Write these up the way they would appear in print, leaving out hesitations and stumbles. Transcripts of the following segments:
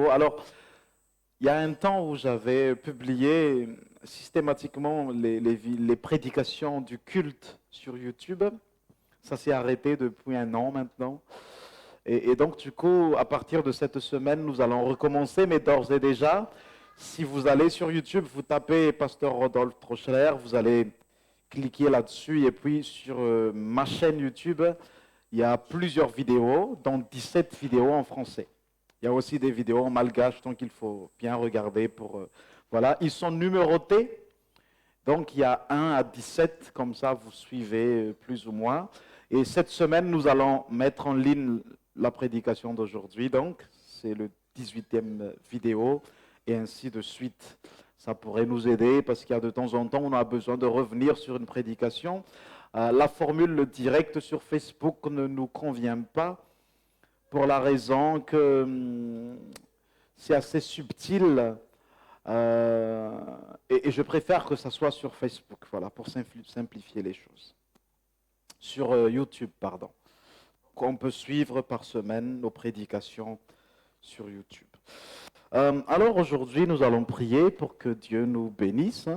vidéos. Alors, il y a un temps où j'avais publié systématiquement les prédications du culte sur YouTube. Ça s'est arrêté depuis un an maintenant. Et donc, du coup, à partir de cette semaine, nous allons recommencer, mais d'ores et déjà, si vous allez sur YouTube, vous tapez Pasteur Rodolphe Troschler, vous allez cliquer là-dessus, et puis sur ma chaîne YouTube, il y a plusieurs vidéos, dont 17 vidéos en français. Il y a aussi des vidéos en malgache, donc il faut bien regarder pour... voilà, ils sont numérotés, donc il y a 1 à 17, comme ça vous suivez plus ou moins. Et cette semaine, nous allons mettre en ligne la prédication d'aujourd'hui, donc c'est le 18e vidéo, et ainsi de suite. Ça pourrait nous aider parce qu'il y a de temps en temps, on a besoin de revenir sur une prédication. La formule direct sur Facebook ne nous convient pas pour la raison que c'est assez subtil et je préfère que ça soit sur Facebook, voilà, pour simplifier les choses. Sur YouTube, pardon. On peut suivre par semaine nos prédications sur YouTube. Alors aujourd'hui, nous allons prier pour que Dieu nous bénisse.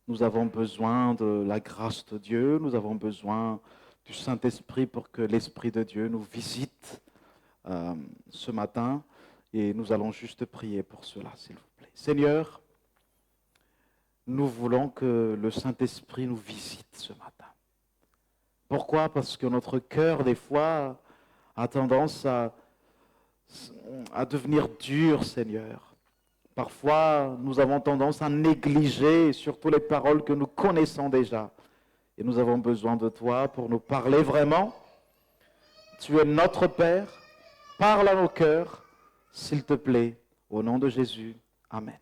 Nous avons besoin de la grâce de Dieu, nous avons besoin du Saint-Esprit pour que l'Esprit de Dieu nous visite ce matin. Et nous allons juste prier pour cela, s'il vous plaît. Seigneur, nous voulons que le Saint-Esprit nous visite ce matin. Pourquoi? Parce que notre cœur, des fois, a tendance à devenir dur, Seigneur. Parfois, nous avons tendance à négliger surtout les paroles que nous connaissons déjà. Et nous avons besoin de toi pour nous parler vraiment. Tu es notre Père. Parle à nos cœurs, s'il te plaît, au nom de Jésus. Amen.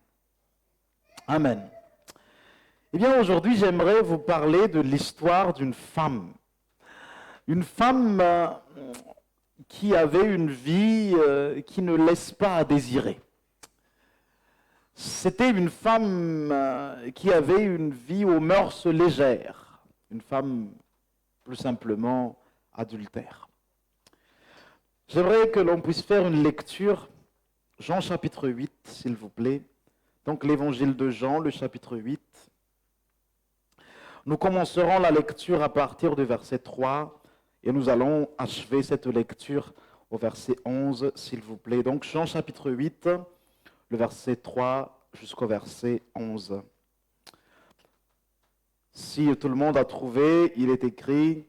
Amen. Eh bien, aujourd'hui, j'aimerais vous parler de l'histoire d'une femme. Une femme qui avait une vie qui ne laisse pas à désirer. C'était une femme qui avait une vie aux mœurs légères. Une femme, plus simplement, adultère. J'aimerais que l'on puisse faire une lecture, Jean chapitre 8, s'il vous plaît. Donc l'évangile de Jean, le chapitre 8. Nous commencerons la lecture à partir du verset 3 et nous allons achever cette lecture au verset 11, s'il vous plaît. Donc Jean chapitre 8, le verset 3 jusqu'au verset 11. Si tout le monde a trouvé, il est écrit...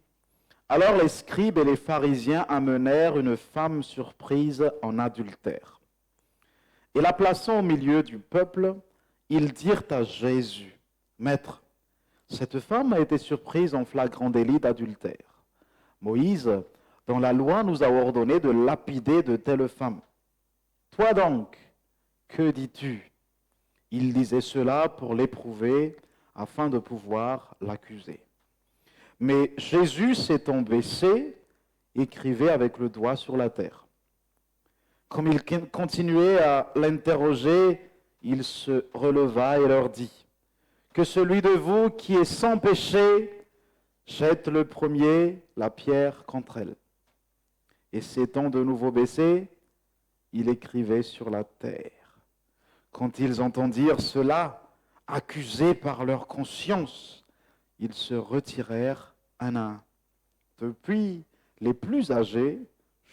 Alors les scribes et les pharisiens amenèrent une femme surprise en adultère. Et la plaçant au milieu du peuple, ils dirent à Jésus, « Maître, cette femme a été surprise en flagrant délit d'adultère. Moïse, dans la loi, nous a ordonné de lapider de telles femmes. Toi donc, que dis-tu » Il disait cela pour l'éprouver, afin de pouvoir l'accuser. Mais Jésus s'étant baissé, écrivait avec le doigt sur la terre. Comme il continuait à l'interroger, il se releva et leur dit, « Que celui de vous qui est sans péché jette le premier la pierre contre elle. » Et s'étant de nouveau baissé, il écrivait sur la terre. Quand ils entendirent cela, accusés par leur conscience, ils se retirèrent un à un, depuis les plus âgés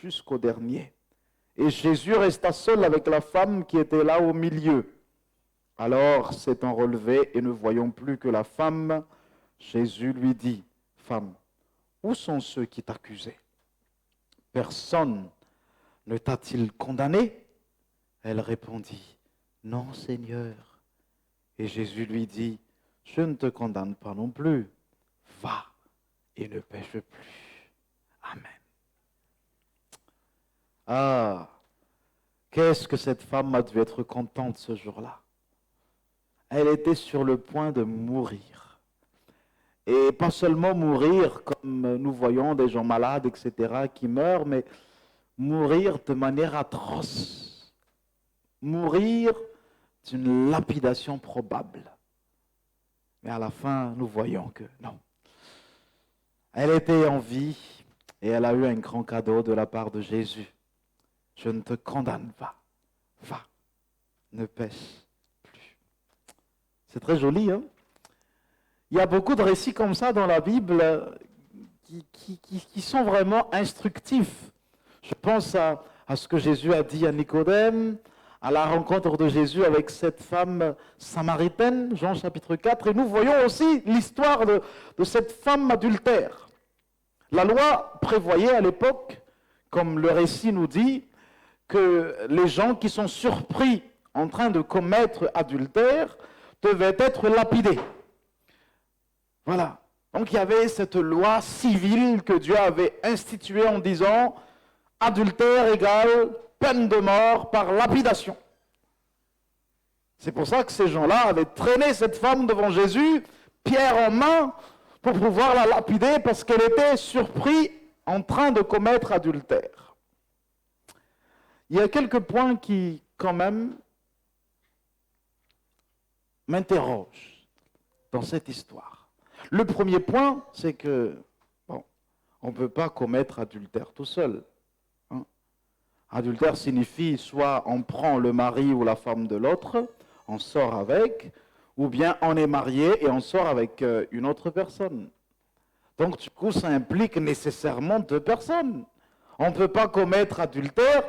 jusqu'au dernier. Et Jésus resta seul avec la femme qui était là au milieu. Alors, s'étant relevé et ne voyant plus que la femme, Jésus lui dit, « Femme, où sont ceux qui t'accusaient? Personne ne t'a-t-il condamné ?» Elle répondit, « Non, Seigneur. » Et Jésus lui dit, « Je ne te condamne pas non plus. Va et ne pêche plus. » Amen. Ah, qu'est-ce que cette femme a dû être contente ce jour-là. Elle était sur le point de mourir. Et pas seulement mourir comme nous voyons des gens malades, etc., qui meurent, mais mourir de manière atroce. Mourir d'une lapidation probable. Mais à la fin, nous voyons que non. Elle était en vie et elle a eu un grand cadeau de la part de Jésus. Je ne te condamne pas. Va ne pêche plus. C'est très joli, hein? Il y a beaucoup de récits comme ça dans la Bible qui sont vraiment instructifs. Je pense à ce que Jésus a dit à Nicodème, à la rencontre de Jésus avec cette femme samaritaine, Jean chapitre 4, et nous voyons aussi l'histoire de cette femme adultère. La loi prévoyait à l'époque, comme le récit nous dit, que les gens qui sont surpris en train de commettre adultère devaient être lapidés. Voilà. Donc il y avait cette loi civile que Dieu avait instituée en disant adultère égale peine de mort par lapidation. C'est pour ça que ces gens-là avaient traîné cette femme devant Jésus, pierre en main, pour pouvoir la lapider parce qu'elle était surprise en train de commettre adultère. Il y a quelques points qui, quand même, m'interrogent dans cette histoire. Le premier point, c'est que, on ne peut pas commettre adultère tout seul. Adultère signifie soit on prend le mari ou la femme de l'autre, on sort avec, ou bien on est marié et on sort avec une autre personne. Donc du coup, ça implique nécessairement deux personnes. On ne peut pas commettre adultère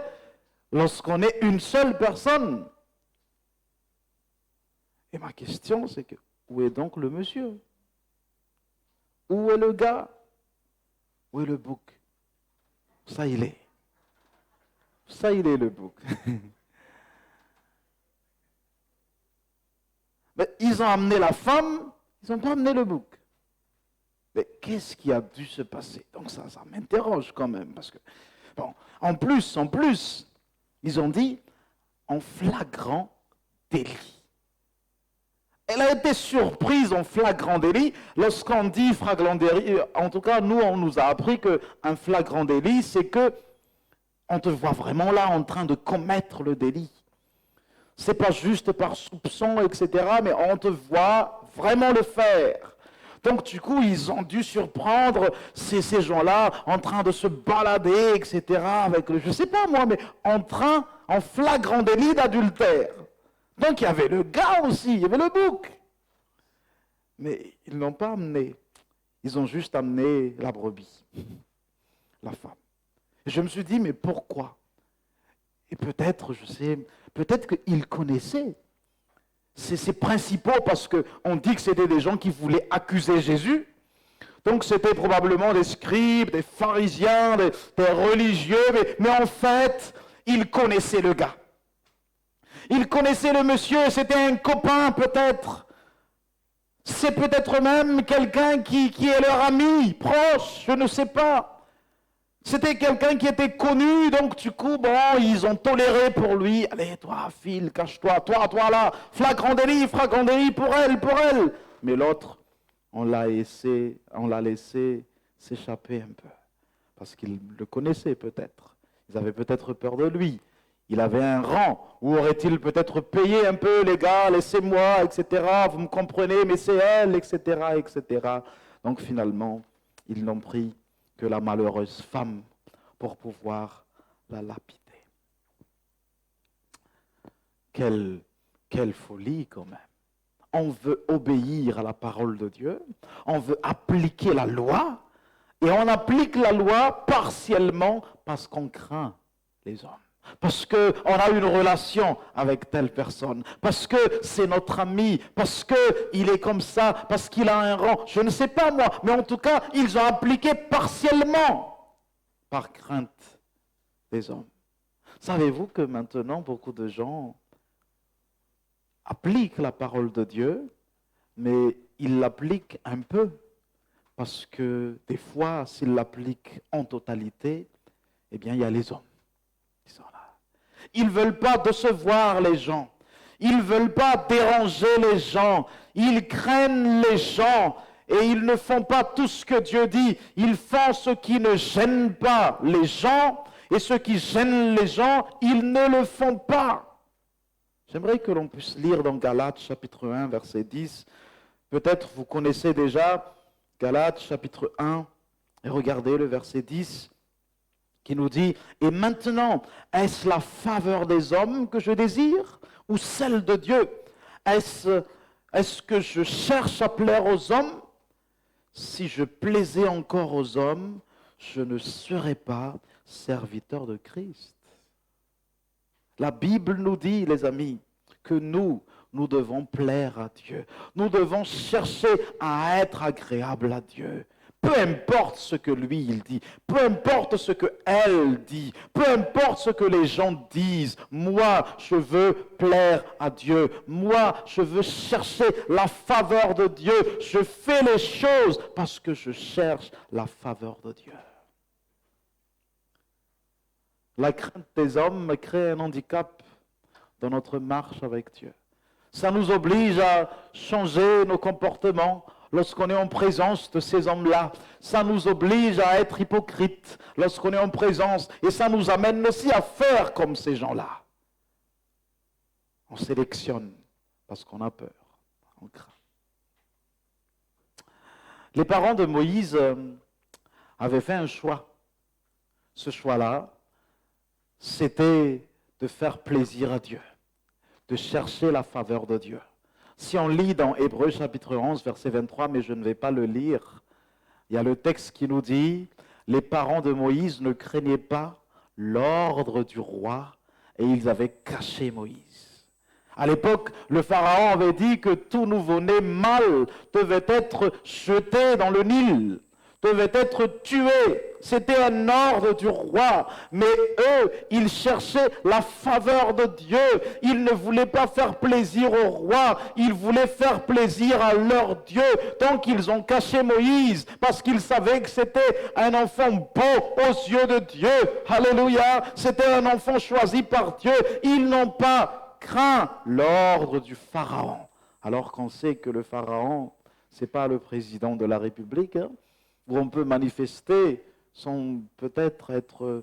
lorsqu'on est une seule personne. Et ma question, c'est que, où est donc le monsieur? Où est le gars? Où est le bouc? Ça, il est. Ça, il est le bouc. Mais ils ont amené la femme, ils n'ont pas amené le bouc. Mais qu'est-ce qui a dû se passer? Donc ça m'interroge quand même. Parce que, en plus, ils ont dit en flagrant délit. Elle a été surprise en flagrant délit. Lorsqu'on dit flagrant délit, en tout cas, nous, on nous a appris qu'un flagrant délit, c'est que on te voit vraiment là en train de commettre le délit. C'est pas juste par soupçon, etc., mais on te voit vraiment le faire. Donc, du coup, ils ont dû surprendre ces gens-là en train de se balader, etc., avec le, je sais pas moi, mais en flagrant délit d'adultère. Donc, il y avait le gars aussi, il y avait le bouc. Mais ils n'ont pas amené. Ils ont juste amené la brebis, la femme. Et je me suis dit, mais pourquoi? Et peut-être, peut-être qu'ils connaissaient ces principaux, parce qu'on dit que c'était des gens qui voulaient accuser Jésus. Donc c'était probablement des scribes, des pharisiens, des religieux, mais en fait, ils connaissaient le gars. Ils connaissaient le monsieur, c'était un copain peut-être. C'est peut-être même quelqu'un qui est leur ami, proche, je ne sais pas. C'était quelqu'un qui était connu, donc du coup, ils ont toléré pour lui. Allez, toi, file, cache-toi, toi là, flagrant délit pour elle. Mais l'autre, on l'a laissé s'échapper un peu. Parce qu'ils le connaissaient peut-être. Ils avaient peut-être peur de lui. Il avait un rang. Où aurait-il peut-être payé un peu, les gars, laissez-moi, etc. Vous me comprenez, mais c'est elle, etc., etc. Donc finalement, ils n'ont pris que la malheureuse femme pour pouvoir la lapider. Quelle folie quand même. On veut obéir à la parole de Dieu, on veut appliquer la loi, et on applique la loi partiellement parce qu'on craint les hommes. Parce qu'on a une relation avec telle personne, parce que c'est notre ami, parce qu'il est comme ça, parce qu'il a un rang, je ne sais pas moi, mais en tout cas, ils ont appliqué partiellement par crainte des hommes. Savez-vous que maintenant, beaucoup de gens appliquent la parole de Dieu, mais ils l'appliquent un peu, parce que des fois, s'ils l'appliquent en totalité, eh bien, il y a les hommes. Ils ne veulent pas décevoir les gens. Ils ne veulent pas déranger les gens. Ils craignent les gens. Et ils ne font pas tout ce que Dieu dit. Ils font ce qui ne gêne pas les gens. Et ce qui gêne les gens, ils ne le font pas. J'aimerais que l'on puisse lire dans Galates chapitre 1, verset 10. Peut-être vous connaissez déjà Galates chapitre 1. Et regardez le verset 10. qui nous dit, et maintenant, est-ce la faveur des hommes que je désire ou celle de Dieu? Est-ce que je cherche à plaire aux hommes? Si je plaisais encore aux hommes, je ne serais pas serviteur de Christ. La Bible nous dit, les amis, que nous devons plaire à Dieu. Nous devons chercher à être agréables à Dieu. Peu importe ce que lui, il dit, peu importe ce que elle dit, peu importe ce que les gens disent, moi, je veux plaire à Dieu. Moi, je veux chercher la faveur de Dieu. Je fais les choses parce que je cherche la faveur de Dieu. La crainte des hommes crée un handicap dans notre marche avec Dieu. Ça nous oblige à changer nos comportements lorsqu'on est en présence de ces hommes-là. Ça nous oblige à être hypocrites lorsqu'on est en présence. Et ça nous amène aussi à faire comme ces gens-là. On sélectionne parce qu'on a peur, on craint. Les parents de Moïse avaient fait un choix. Ce choix-là, c'était de faire plaisir à Dieu, de chercher la faveur de Dieu. Si on lit dans Hébreux chapitre 11, verset 23, mais je ne vais pas le lire, il y a le texte qui nous dit, les parents de Moïse ne craignaient pas l'ordre du roi et ils avaient caché Moïse. À l'époque, le Pharaon avait dit que tout nouveau-né mâle devait être jeté dans le Nil, devait être tué. C'était un ordre du roi. Mais eux, ils cherchaient la faveur de Dieu. Ils ne voulaient pas faire plaisir au roi. Ils voulaient faire plaisir à leur Dieu. Donc ils ont caché Moïse parce qu'ils savaient que c'était un enfant beau aux yeux de Dieu. Alléluia. C'était un enfant choisi par Dieu. Ils n'ont pas craint l'ordre du Pharaon. Alors qu'on sait que le Pharaon, ce n'est pas le président de la République, où on peut manifester sans peut-être être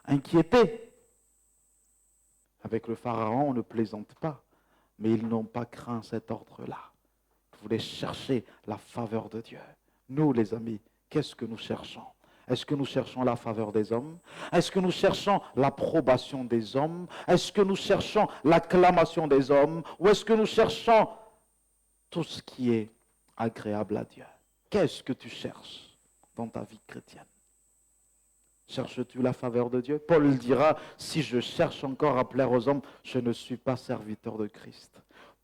inquiété. Avec le Pharaon, on ne plaisante pas, mais ils n'ont pas craint cet ordre-là. Ils voulaient chercher la faveur de Dieu. Nous, les amis, qu'est-ce que nous cherchons? Est-ce que nous cherchons la faveur des hommes? Est-ce que nous cherchons l'approbation des hommes? Est-ce que nous cherchons l'acclamation des hommes? Ou est-ce que nous cherchons tout ce qui est agréable à Dieu? Qu'est-ce que tu cherches dans ta vie chrétienne? Cherches-tu la faveur de Dieu? Paul dira, si je cherche encore à plaire aux hommes, je ne suis pas serviteur de Christ.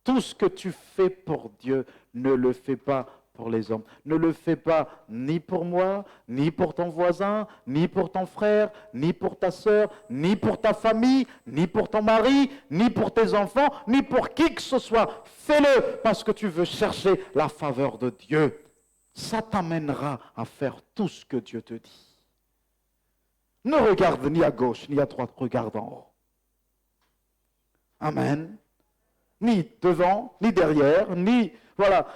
Tout ce que tu fais pour Dieu, ne le fais pas pour les hommes. Ne le fais pas ni pour moi, ni pour ton voisin, ni pour ton frère, ni pour ta sœur, ni pour ta famille, ni pour ton mari, ni pour tes enfants, ni pour qui que ce soit. Fais-le parce que tu veux chercher la faveur de Dieu. Ça t'amènera à faire tout ce que Dieu te dit. Ne regarde ni à gauche ni à droite, regarde en haut. Amen. Ni devant, ni derrière, ni... Voilà.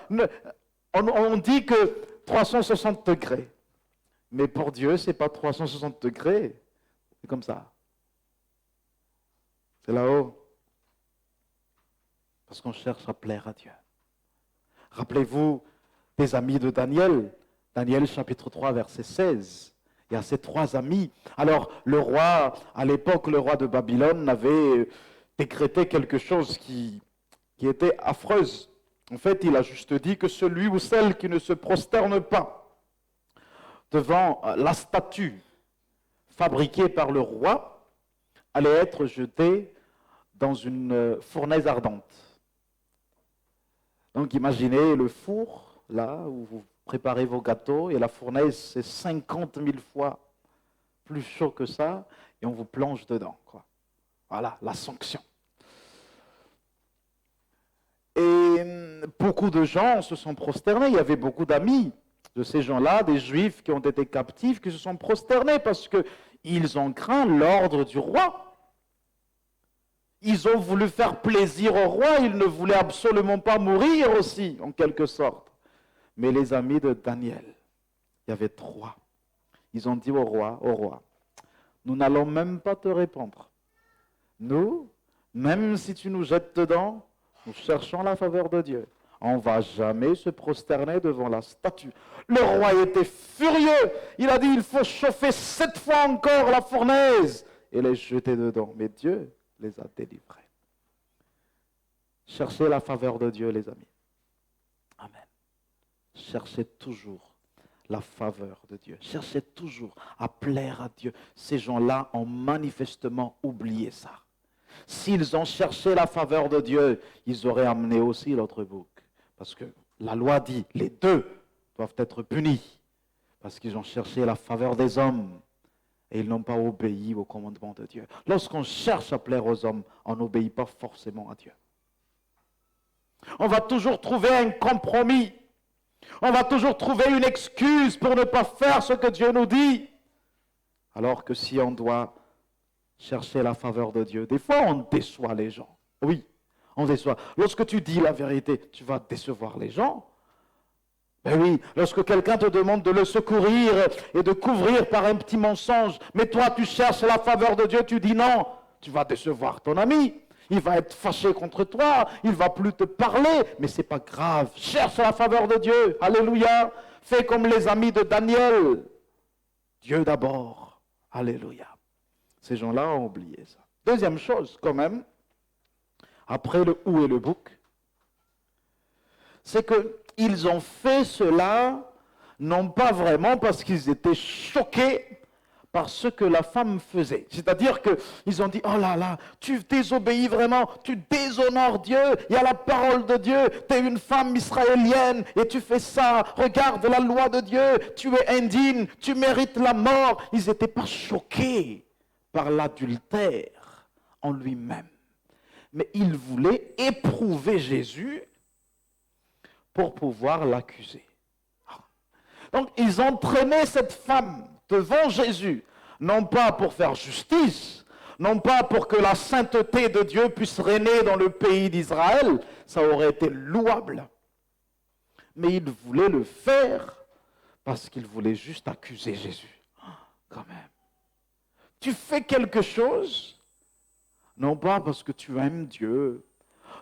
On dit que 360 degrés. Mais pour Dieu, ce n'est pas 360 degrés. C'est comme ça. C'est là-haut. Parce qu'on cherche à plaire à Dieu. Rappelez-vous des amis de Daniel. Daniel chapitre 3, verset 16. Il y a ces trois amis. Alors, le roi, à l'époque, le roi de Babylone avait décrété quelque chose qui était affreuse. En fait, il a juste dit que celui ou celle qui ne se prosterne pas devant la statue fabriquée par le roi allait être jeté dans une fournaise ardente. Donc, imaginez le four, là, où vous préparez vos gâteaux, et la fournaise, c'est 50 000 fois plus chaud que ça, et on vous plonge dedans, quoi. Voilà, la sanction. Et beaucoup de gens se sont prosternés. Il y avait beaucoup d'amis de ces gens-là, des Juifs qui ont été captifs, qui se sont prosternés parce qu'ils ont craint l'ordre du roi. Ils ont voulu faire plaisir au roi, ils ne voulaient absolument pas mourir aussi, en quelque sorte. Mais les amis de Daniel, il y avait trois. Ils ont dit au roi, nous n'allons même pas te répondre. Nous, même si tu nous jettes dedans, nous cherchons la faveur de Dieu. On ne va jamais se prosterner devant la statue. Le roi était furieux. Il a dit, il faut chauffer 7 fois encore la fournaise et les jeter dedans. Mais Dieu les a délivrés. Cherchez la faveur de Dieu, les amis. Amen. Cherchez toujours la faveur de Dieu. Cherchez toujours à plaire à Dieu. Ces gens-là ont manifestement oublié ça. S'ils ont cherché la faveur de Dieu, ils auraient amené aussi l'autre bouc. Parce que la loi dit, les deux doivent être punis. Parce qu'ils ont cherché la faveur des hommes et ils n'ont pas obéi au commandement de Dieu. Lorsqu'on cherche à plaire aux hommes, on n'obéit pas forcément à Dieu. On va toujours trouver un compromis. On va toujours trouver une excuse pour ne pas faire ce que Dieu nous dit. Alors que si on doit chercher la faveur de Dieu, des fois on déçoit les gens. Oui, on déçoit. Lorsque tu dis la vérité, tu vas décevoir les gens. Ben oui, lorsque quelqu'un te demande de le secourir et de couvrir par un petit mensonge, mais toi tu cherches la faveur de Dieu, tu dis non, tu vas décevoir ton ami. Il va être fâché contre toi, il ne va plus te parler, mais ce n'est pas grave. Cherche la faveur de Dieu, alléluia. Fais comme les amis de Daniel. Dieu d'abord, alléluia. Ces gens-là ont oublié ça. Deuxième chose, quand même, après le ou et le bouc, c'est qu'ils ont fait cela, non pas vraiment parce qu'ils étaient choqués par ce que la femme faisait. C'est-à-dire qu'ils ont dit, oh là là, tu désobéis vraiment, tu déshonores Dieu, il y a la parole de Dieu, tu es une femme israélienne et tu fais ça, regarde la loi de Dieu, tu es indigne, tu mérites la mort. Ils n'étaient pas choqués par l'adultère en lui-même. Mais ils voulaient éprouver Jésus pour pouvoir l'accuser. Donc ils ont traîné cette femme devant Jésus, non pas pour faire justice, non pas pour que la sainteté de Dieu puisse régner dans le pays d'Israël, ça aurait été louable. Mais ils voulaient le faire parce qu'ils voulaient juste accuser Jésus. Quand même. Tu fais quelque chose, non pas parce que tu aimes Dieu,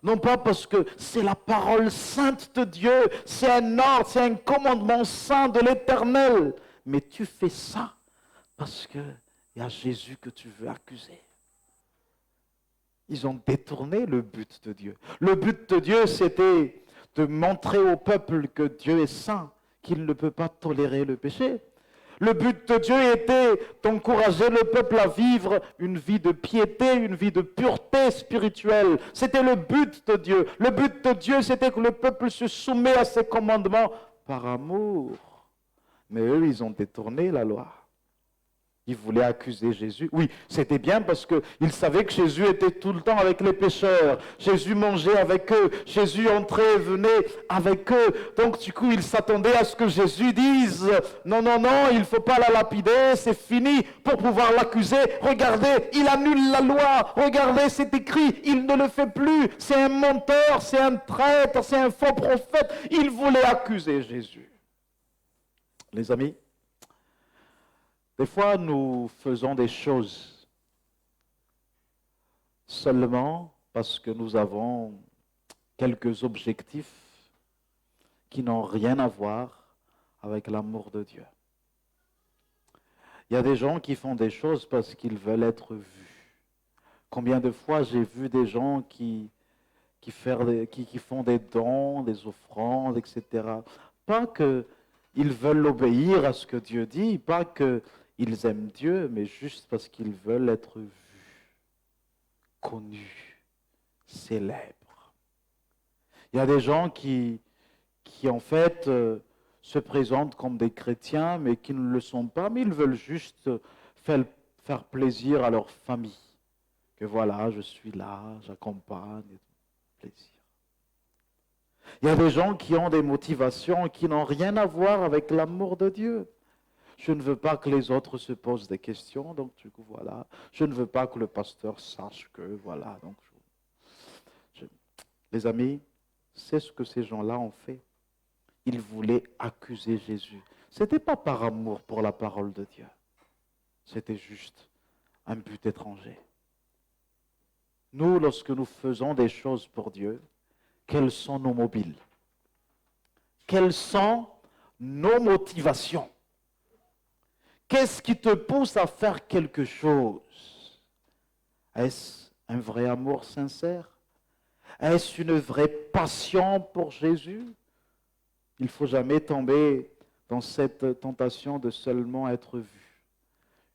non pas parce que c'est la parole sainte de Dieu, c'est un ordre, c'est un commandement saint de l'Éternel, mais tu fais ça parce qu'il y a Jésus que tu veux accuser. Ils ont détourné le but de Dieu. Le but de Dieu, c'était de montrer au peuple que Dieu est saint, qu'il ne peut pas tolérer le péché. Le but de Dieu était d'encourager le peuple à vivre une vie de piété, une vie de pureté spirituelle. C'était le but de Dieu. Le but de Dieu, c'était que le peuple se soumette à ses commandements par amour. Mais eux, ils ont détourné la loi. Ils voulaient accuser Jésus. Oui, c'était bien parce qu'ils savaient que Jésus était tout le temps avec les pécheurs. Jésus mangeait avec eux. Jésus entrait et venait avec eux. Donc du coup, ils s'attendaient à ce que Jésus dise « Non, non, non, il ne faut pas la lapider, c'est fini. » Pour pouvoir l'accuser, regardez, il annule la loi. Regardez, c'est écrit, il ne le fait plus. C'est un menteur, c'est un traître, c'est un faux prophète. Ils voulaient accuser Jésus. Les amis, des fois, nous faisons des choses seulement parce que nous avons quelques objectifs qui n'ont rien à voir avec l'amour de Dieu. Il y a des gens qui font des choses parce qu'ils veulent être vus. Combien de fois j'ai vu des gens qui font des dons, des offrandes, etc. Pas qu'ils veulent obéir à ce que Dieu dit, pas qu'ils aiment Dieu, mais juste parce qu'ils veulent être vus, connus, célèbres. Il y a des gens qui en fait, se présentent comme des chrétiens, mais qui ne le sont pas, mais ils veulent juste faire plaisir à leur famille. Que voilà, je suis là, j'accompagne, plaisir. Il y a des gens qui ont des motivations qui n'ont rien à voir avec l'amour de Dieu. Je ne veux pas que les autres se posent des questions, donc du coup, voilà. Je ne veux pas que le pasteur sache que, voilà. Donc, les amis, c'est ce que ces gens-là ont fait. Ils voulaient accuser Jésus. Ce n'était pas par amour pour la parole de Dieu. C'était juste un but étranger. Nous, lorsque nous faisons des choses pour Dieu, quels sont nos mobiles? Quelles sont nos motivations? Qu'est-ce qui te pousse à faire quelque chose? Est-ce un vrai amour sincère? Est-ce une vraie passion pour Jésus? Il ne faut jamais tomber dans cette tentation de seulement être vu.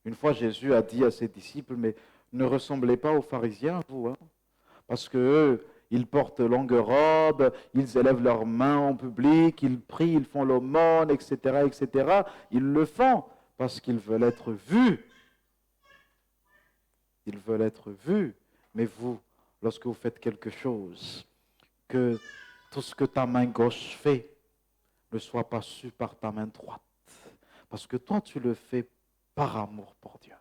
Une fois, Jésus a dit à ses disciples, mais ne ressemblez pas aux pharisiens, vous, hein, parce qu'eux, ils portent longue robe, ils élèvent leurs mains en public, ils prient, ils font l'aumône, etc., etc. Ils le font parce qu'ils veulent être vus. Ils veulent être vus. Mais vous, lorsque vous faites quelque chose, que tout ce que ta main gauche fait ne soit pas su par ta main droite. Parce que toi, tu le fais par amour pour Dieu.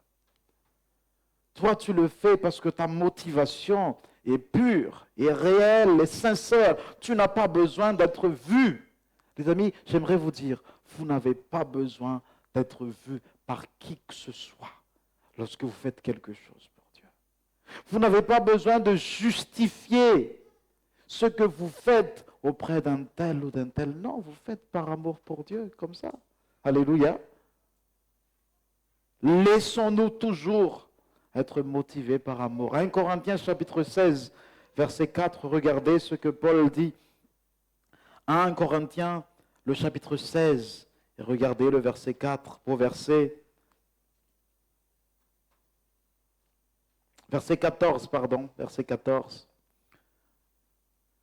Toi, tu le fais parce que ta motivation est pure, est réelle, est sincère. Tu n'as pas besoin d'être vu. Les amis, j'aimerais vous dire, vous n'avez pas besoin d'être vu par qui que ce soit lorsque vous faites quelque chose pour Dieu. Vous n'avez pas besoin de justifier ce que vous faites auprès d'un tel ou d'un tel. Non, vous faites par amour pour Dieu, comme ça. Alléluia. Laissons-nous toujours être motivés par amour. 1 Corinthiens chapitre 16, verset 4, regardez ce que Paul dit. 1 Corinthiens, le chapitre 16, et regardez le verset 4, au verset 14, pardon, verset 14.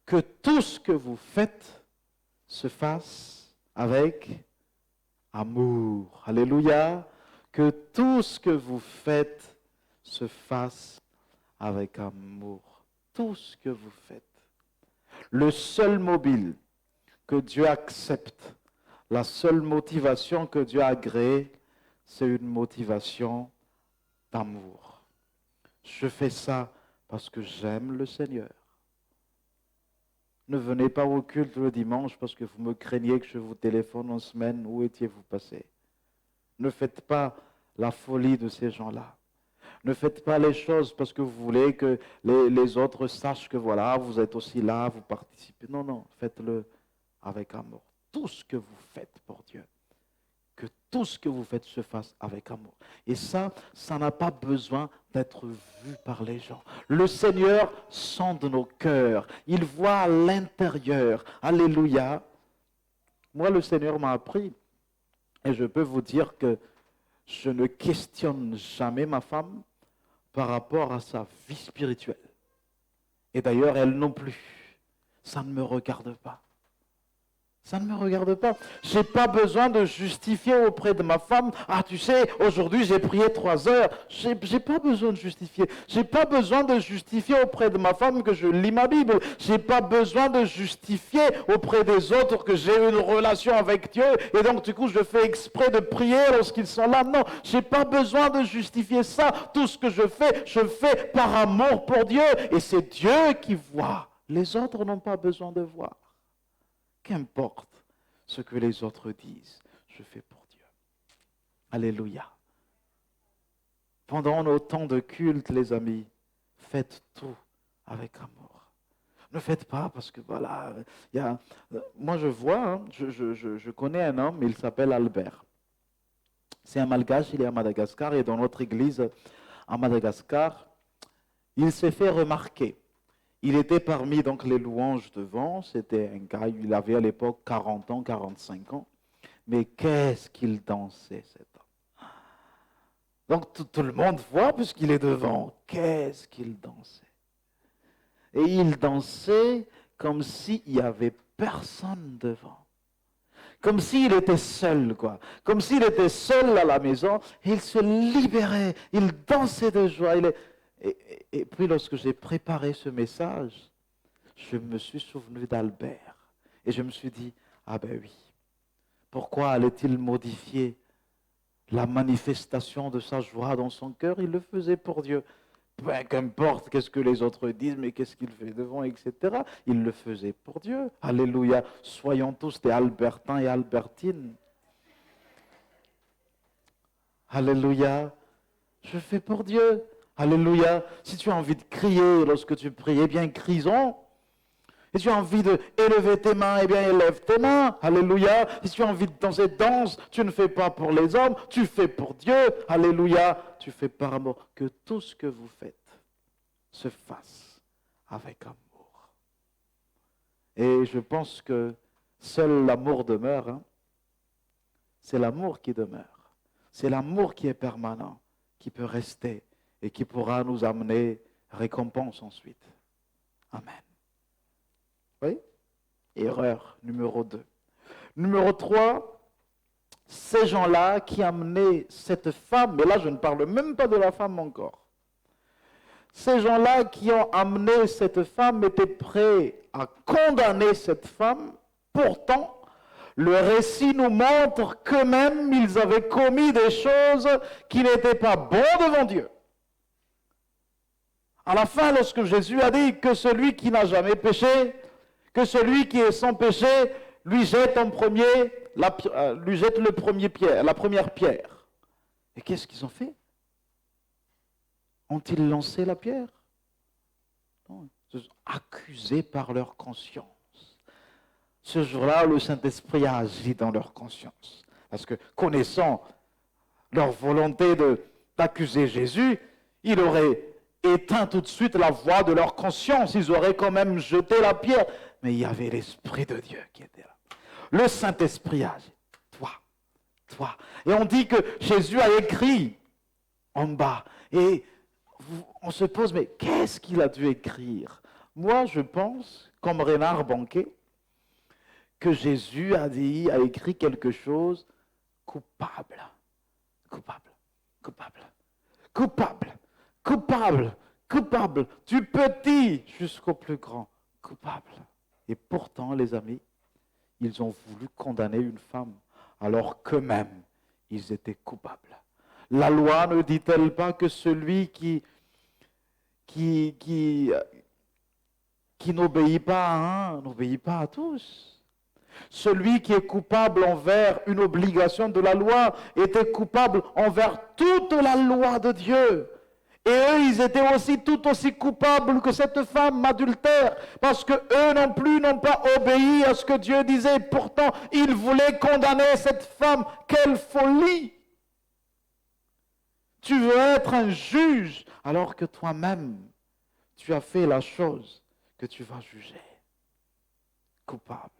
Que tout ce que vous faites se fasse avec amour. Alléluia. Que tout ce que vous faites se fasse avec amour. Tout ce que vous faites. Le seul mobile que Dieu accepte, la seule motivation que Dieu a agréée, c'est une motivation d'amour. Je fais ça parce que j'aime le Seigneur. Ne venez pas au culte le dimanche parce que vous me craignez que je vous téléphone en semaine. Où étiez-vous passé? Ne faites pas la folie de ces gens-là. Ne faites pas les choses parce que vous voulez que les autres sachent que voilà, vous êtes aussi là, vous participez. Non, non, faites-le avec amour. Tout ce que vous faites pour Dieu, que tout ce que vous faites se fasse avec amour. Et ça n'a pas besoin d'être vu par les gens. Le Seigneur sonde nos cœurs. Il voit à l'intérieur. Alléluia. Moi, le Seigneur m'a appris, et je peux vous dire que je ne questionne jamais ma femme par rapport à sa vie spirituelle. Et d'ailleurs, elle non plus. Ça ne me regarde pas. Ça ne me regarde pas. Je n'ai pas besoin de justifier auprès de ma femme. Ah, tu sais, aujourd'hui j'ai prié 3 heures. Je n'ai pas besoin de justifier. Je n'ai pas besoin de justifier auprès de ma femme que je lis ma Bible. Je n'ai pas besoin de justifier auprès des autres que j'ai une relation avec Dieu. Et donc, du coup, je fais exprès de prier lorsqu'ils sont là. Non, je n'ai pas besoin de justifier ça. Tout ce que je fais par amour pour Dieu. Et c'est Dieu qui voit. Les autres n'ont pas besoin de voir. Qu'importe ce que les autres disent, je fais pour Dieu. Alléluia. Pendant nos temps de culte, les amis, faites tout avec amour. Ne faites pas parce que voilà, moi je vois, hein, je connais un homme, il s'appelle Albert. C'est un malgache, il est à Madagascar et dans notre église à Madagascar, il s'est fait remarquer. Il était parmi donc les louanges devant, c'était un gars, il avait à l'époque 40 ans, 45 ans, mais qu'est-ce qu'il dansait cet homme. Donc tout le monde voit puisqu'il est devant, qu'est-ce qu'il dansait. Et il dansait comme s'il n'y avait personne devant. Comme s'il était seul, quoi. Comme s'il était seul à la maison, et il se libérait, il dansait de joie. Et puis lorsque j'ai préparé ce message, je me suis souvenu d'Albert. Et je me suis dit, ah ben oui, pourquoi allait-il modifier la manifestation de sa joie dans son cœur? Il le faisait pour Dieu. Ben, qu'importe qu'est-ce que les autres disent, mais qu'est-ce qu'il fait devant, etc. Il le faisait pour Dieu. Alléluia. Soyons tous des Albertins et Albertines. Alléluia. Je fais pour Dieu. Alléluia. Si tu as envie de crier lorsque tu pries, eh bien, crisons. Si tu as envie d'élever tes mains, eh bien élève tes mains. Alléluia. Si tu as envie de danser, danse. Tu ne fais pas pour les hommes, tu fais pour Dieu. Alléluia. Tu fais par amour. Que tout ce que vous faites se fasse avec amour. Et je pense que seul l'amour demeure. Hein. C'est l'amour qui demeure. C'est l'amour qui est permanent, qui peut rester et qui pourra nous amener récompense ensuite. Amen. Oui? Erreur numéro 2. Numéro 3, ces gens-là qui amenaient cette femme, et là je ne parle même pas de la femme encore, ces gens-là qui ont amené cette femme étaient prêts à condamner cette femme, pourtant le récit nous montre qu'eux-mêmes ils avaient commis des choses qui n'étaient pas bonnes devant Dieu. À la fin, lorsque Jésus a dit que celui qui n'a jamais péché, que celui qui est sans péché lui jette la première pierre. Et qu'est-ce qu'ils ont fait? Ont-ils lancé la pierre? Non, ils se sont accusés par leur conscience. Ce jour-là, le Saint-Esprit a agi dans leur conscience. Parce que connaissant leur volonté d'accuser Jésus, il aurait éteint tout de suite la voix de leur conscience. Ils auraient quand même jeté la pierre. Mais il y avait l'Esprit de Dieu qui était là. Le Saint-Esprit a agi. Toi. Et on dit que Jésus a écrit en bas. Et on se pose, mais qu'est-ce qu'il a dû écrire? Moi, je pense, comme Renard Banquet, que Jésus a écrit quelque chose coupable. Coupable, du petit jusqu'au plus grand, coupable. Et pourtant, les amis, ils ont voulu condamner une femme, alors qu'eux-mêmes, ils étaient coupables. La loi ne dit-elle pas que celui qui n'obéit pas à un, n'obéit pas à tous? Celui qui est coupable envers une obligation de la loi était coupable envers toute la loi de Dieu. Et eux, ils étaient aussi tout aussi coupables que cette femme adultère, parce que eux non plus n'ont pas obéi à ce que Dieu disait. Pourtant, ils voulaient condamner cette femme. Quelle folie! Tu veux être un juge, alors que toi-même, tu as fait la chose que tu vas juger. Coupable.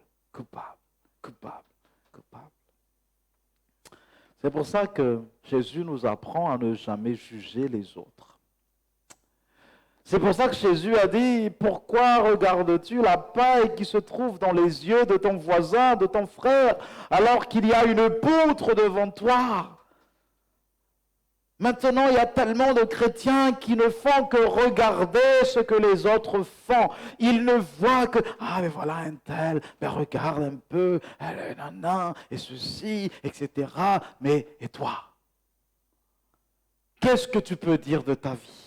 C'est pour ça que Jésus nous apprend à ne jamais juger les autres. C'est pour ça que Jésus a dit, pourquoi regardes-tu la paille qui se trouve dans les yeux de ton voisin, de ton frère, alors qu'il y a une poutre devant toi? Maintenant, il y a tellement de chrétiens qui ne font que regarder ce que les autres font. Ils ne voient que, mais voilà un tel, regarde un peu, et ceci, etc. Mais, et toi? Qu'est-ce que tu peux dire de ta vie?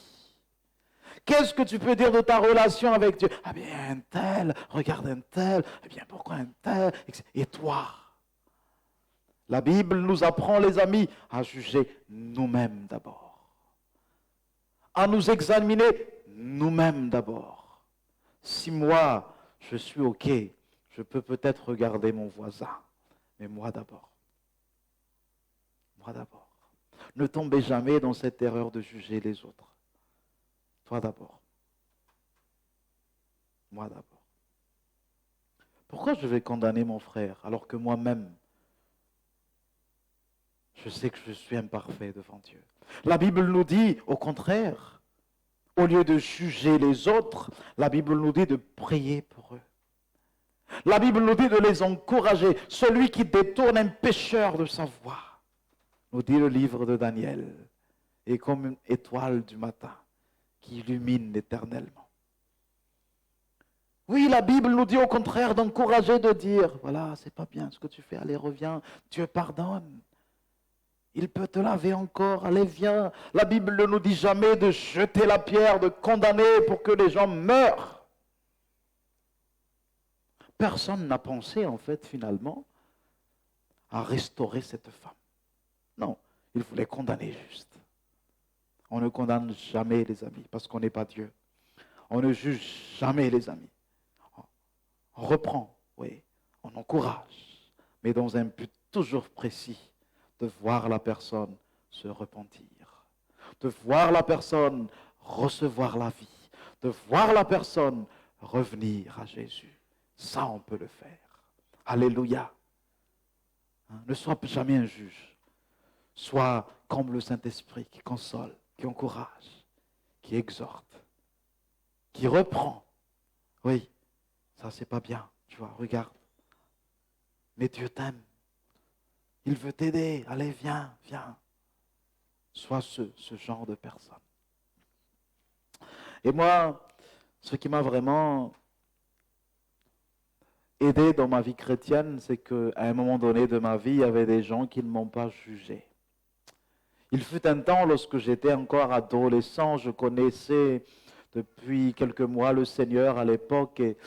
Qu'est-ce que tu peux dire de ta relation avec Dieu? Bien un tel, regarde un tel, bien pourquoi un tel? Et toi? La Bible nous apprend, les amis, à juger nous-mêmes d'abord. À nous examiner nous-mêmes d'abord. Si moi, je suis OK, je peux peut-être regarder mon voisin, mais moi d'abord. Ne tombez jamais dans cette erreur de juger les autres. Toi d'abord. Moi d'abord. Pourquoi je vais condamner mon frère alors que moi-même, je sais que je suis imparfait devant Dieu? La Bible nous dit, au contraire, au lieu de juger les autres, la Bible nous dit de prier pour eux. La Bible nous dit de les encourager. Celui qui détourne un pécheur de sa voie, nous dit le livre de Daniel, est comme une étoile du matin qui illumine éternellement. Oui, la Bible nous dit au contraire d'encourager, de dire, voilà, c'est pas bien ce que tu fais, allez, reviens, Dieu pardonne. Il peut te laver encore, allez, viens. La Bible ne nous dit jamais de jeter la pierre, de condamner pour que les gens meurent. Personne n'a pensé, en fait, finalement, à restaurer cette femme. Non, il voulait condamner juste. On ne condamne jamais, les amis, parce qu'on n'est pas Dieu. On ne juge jamais, les amis. On reprend, oui, on encourage, mais dans un but toujours précis, de voir la personne se repentir, de voir la personne recevoir la vie, de voir la personne revenir à Jésus. Ça, on peut le faire. Alléluia. Ne sois jamais un juge. Sois comme le Saint-Esprit qui console, qui encourage, qui exhorte, qui reprend. Oui, ça c'est pas bien, tu vois, regarde. Mais Dieu t'aime. Il veut t'aider. Allez, viens, viens. Sois ce genre de personne. Et moi, ce qui m'a vraiment aidé dans ma vie chrétienne, c'est qu'à un moment donné de ma vie, il y avait des gens qui ne m'ont pas jugé. Il fut un temps, lorsque j'étais encore adolescent, je connaissais depuis quelques mois le Seigneur à l'époque et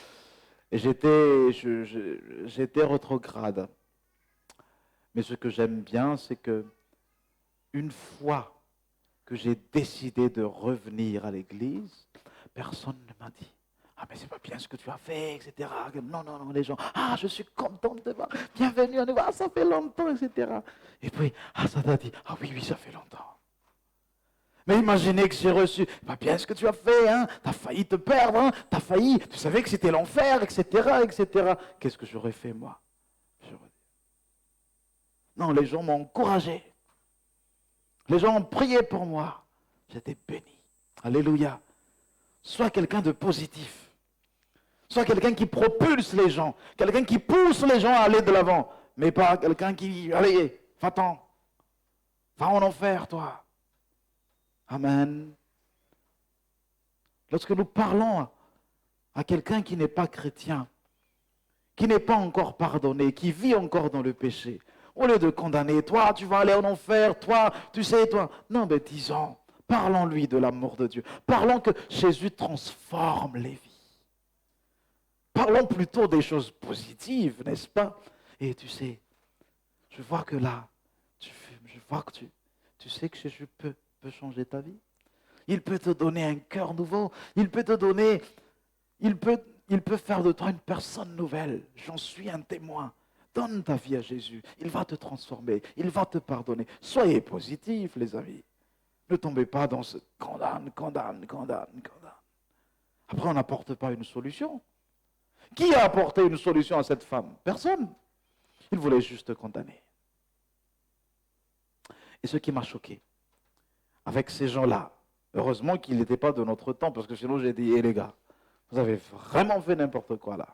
j'étais rétrograde. Mais ce que j'aime bien, c'est que une fois que j'ai décidé de revenir à l'église, personne ne m'a dit « Ah, mais c'est pas bien ce que tu as fait, etc. » Non, non, non, les gens « Ah, je suis content de te voir, bienvenue à nous voir, ça fait longtemps, etc. » Et puis, ah, ça t'a dit « Ah oui, oui, ça fait longtemps. » Mais imaginez que j'ai reçu « Pas bien ce que tu as fait, hein, t'as failli te perdre, hein, t'as failli, tu savais que c'était l'enfer, etc., etc. » Qu'est-ce que j'aurais fait, moi? Non, les gens m'ont encouragé. Les gens ont prié pour moi. J'étais béni. Alléluia. Sois quelqu'un de positif. Sois quelqu'un qui propulse les gens. Quelqu'un qui pousse les gens à aller de l'avant. Mais pas quelqu'un qui, allez, va-t'en. Va en enfer, toi. Amen. Lorsque nous parlons à quelqu'un qui n'est pas chrétien, qui n'est pas encore pardonné, qui vit encore dans le péché, au lieu de condamner, toi, tu vas aller en enfer, toi, tu sais, toi. Non, mais disons, parlons-lui de l'amour de Dieu. Parlons que Jésus transforme les vies. Parlons plutôt des choses positives, n'est-ce pas? Et tu sais, je vois que là, tu fumes, je vois que tu sais que Jésus peut changer ta vie. Il peut te donner un cœur nouveau. Il peut te donner, il peut faire de toi une personne nouvelle. J'en suis un témoin. Donne ta vie à Jésus. Il va te transformer. Il va te pardonner. Soyez positifs, les amis. Ne tombez pas dans ce condamne. Après, on n'apporte pas une solution. Qui a apporté une solution à cette femme? Personne. Il voulait juste condamner. Et ce qui m'a choqué, avec ces gens-là, heureusement qu'ils n'étaient pas de notre temps, parce que sinon j'ai dit, les gars, vous avez vraiment fait n'importe quoi là.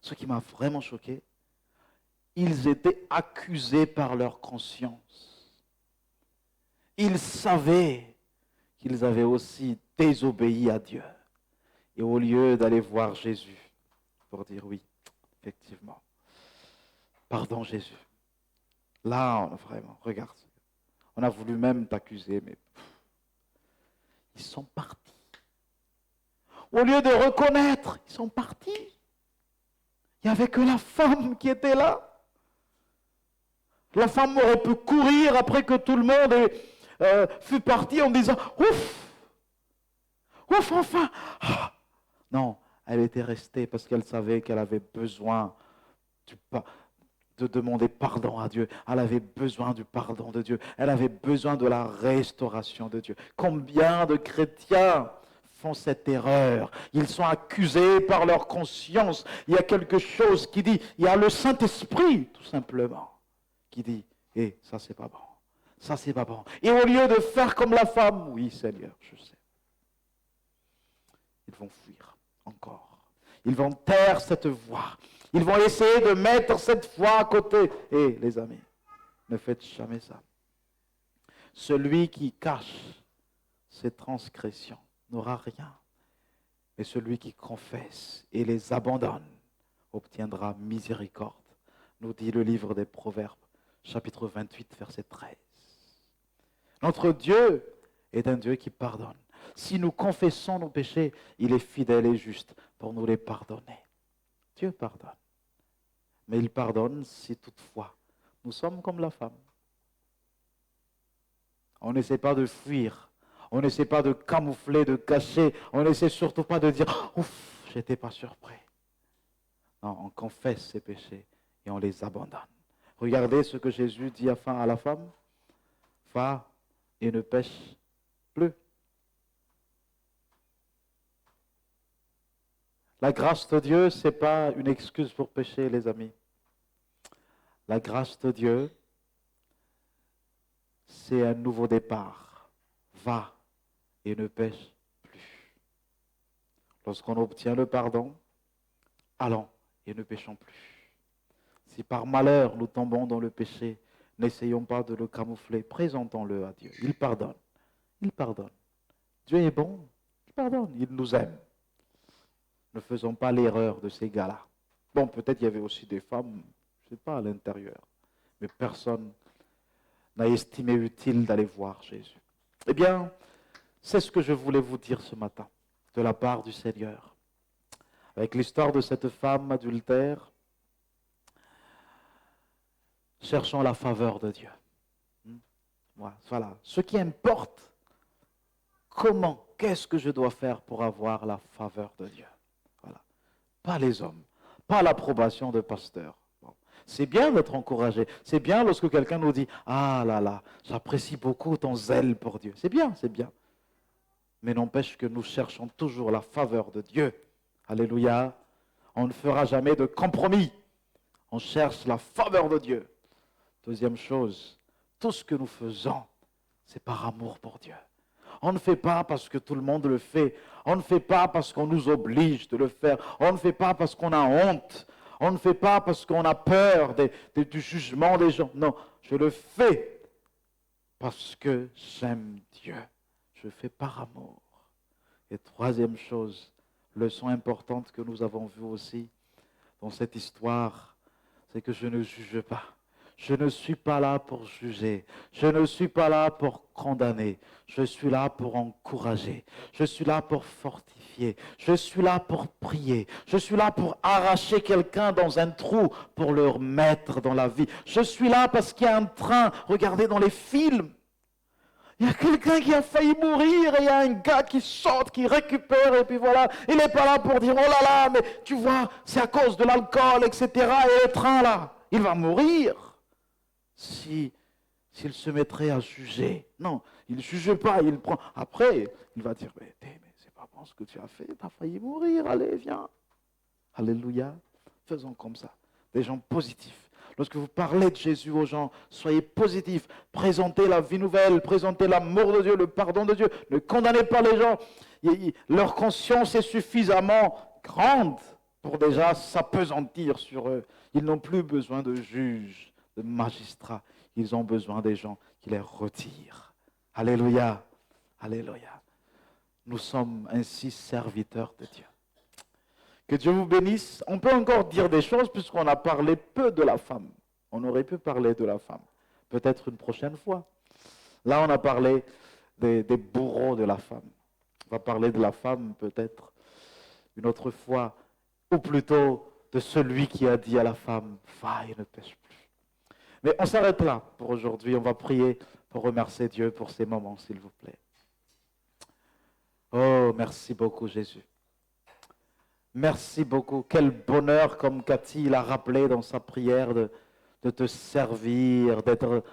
Ce qui m'a vraiment choqué, ils étaient accusés par leur conscience. Ils savaient qu'ils avaient aussi désobéi à Dieu. Et au lieu d'aller voir Jésus pour dire oui, effectivement, pardon Jésus. Là, vraiment, regarde, on a voulu même t'accuser, mais ils sont partis. Au lieu de reconnaître, ils sont partis. Il n'y avait que la femme qui était là. La femme aurait pu courir après que tout le monde fût parti en disant « Ouf! Ouf, enfin !» Non, elle était restée parce qu'elle savait qu'elle avait besoin de demander pardon à Dieu. Elle avait besoin du pardon de Dieu. Elle avait besoin de la restauration de Dieu. Combien de chrétiens font cette erreur? Ils sont accusés par leur conscience. Il y a quelque chose qui dit, il y a le Saint-Esprit, tout simplement, qui dit, ça c'est pas bon. Ça c'est pas bon. Et au lieu de faire comme la femme, oui Seigneur, je sais, ils vont fuir encore. Ils vont taire cette voix. Ils vont essayer de mettre cette voix à côté. Et les amis, ne faites jamais ça. Celui qui cache ses transgressions n'aura rien. Mais celui qui confesse et les abandonne obtiendra miséricorde, nous dit le livre des Proverbes, chapitre 28, verset 13. Notre Dieu est un Dieu qui pardonne. Si nous confessons nos péchés, il est fidèle et juste pour nous les pardonner. Dieu pardonne. Mais il pardonne si toutefois nous sommes comme la femme. On n'essaie pas de fuir. On n'essaie pas de camoufler, de cacher. On n'essaie surtout pas de dire « Ouf, j'étais pas surpris. Non, on confesse ses péchés et on les abandonne. Regardez ce que Jésus dit à la femme. Va et ne pêche plus. La grâce de Dieu, ce n'est pas une excuse pour pécher, les amis. La grâce de Dieu, c'est un nouveau départ. Va et ne pêche plus. Lorsqu'on obtient le pardon, allons et ne péchons plus. Si par malheur nous tombons dans le péché, n'essayons pas de le camoufler, présentons-le à Dieu. Il pardonne. Il pardonne. Dieu est bon, il pardonne, il nous aime. Ne faisons pas l'erreur de ces gars-là. Bon, peut-être qu'il y avait aussi des femmes, je ne sais pas, à l'intérieur. Mais personne n'a estimé utile d'aller voir Jésus. Eh bien, c'est ce que je voulais vous dire ce matin, de la part du Seigneur. Avec l'histoire de cette femme adultère, cherchons la faveur de Dieu. Voilà. Ce qui importe, comment, qu'est-ce que je dois faire pour avoir la faveur de Dieu? Voilà. Pas les hommes, pas l'approbation de pasteurs. Bon. C'est bien d'être encouragé. C'est bien lorsque quelqu'un nous dit « Ah là là, j'apprécie beaucoup ton zèle pour Dieu. » C'est bien, c'est bien. Mais n'empêche que nous cherchons toujours la faveur de Dieu. Alléluia. On ne fera jamais de compromis. On cherche la faveur de Dieu. Deuxième chose, tout ce que nous faisons, c'est par amour pour Dieu. On ne fait pas parce que tout le monde le fait. On ne fait pas parce qu'on nous oblige de le faire. On ne fait pas parce qu'on a honte. On ne fait pas parce qu'on a peur du jugement des gens. Non, je le fais parce que j'aime Dieu. Je le fais par amour. Et troisième chose, leçon importante que nous avons vue aussi dans cette histoire, c'est que je ne juge pas. Je ne suis pas là pour juger. Je ne suis pas là pour condamner. Je suis là pour encourager. Je suis là pour fortifier. Je suis là pour prier. Je suis là pour arracher quelqu'un dans un trou pour le remettre dans la vie. Je suis là parce qu'il y a un train. Regardez dans les films. Il y a quelqu'un qui a failli mourir et il y a un gars qui saute, qui récupère et puis voilà. Il n'est pas là pour dire, oh là là, mais tu vois, c'est à cause de l'alcool, etc. Et le train là, il va mourir. S'il se mettrait à juger. Non, il ne juge pas, il prend. Après, il va dire, mais c'est pas bon ce que tu as fait, tu as failli mourir, allez, viens. Alléluia. Faisons comme ça. Des gens positifs. Lorsque vous parlez de Jésus aux gens, soyez positifs. Présentez la vie nouvelle, présentez l'amour de Dieu, le pardon de Dieu. Ne condamnez pas les gens. Leur conscience est suffisamment grande pour déjà s'appesantir sur eux. Ils n'ont plus besoin de juges, de magistrats. Ils ont besoin des gens qui les retirent. Alléluia. Alléluia. Nous sommes ainsi serviteurs de Dieu. Que Dieu vous bénisse. On peut encore dire des choses puisqu'on a parlé peu de la femme. On aurait pu parler de la femme. Peut-être une prochaine fois. Là, on a parlé des bourreaux de la femme. On va parler de la femme peut-être une autre fois. Ou plutôt de celui qui a dit à la femme, va et ne pêche plus. Mais on s'arrête là pour aujourd'hui. On va prier pour remercier Dieu pour ces moments, s'il vous plaît. Oh, merci beaucoup, Jésus. Merci beaucoup. Quel bonheur, comme Cathy l'a rappelé dans sa prière, de te servir, d'être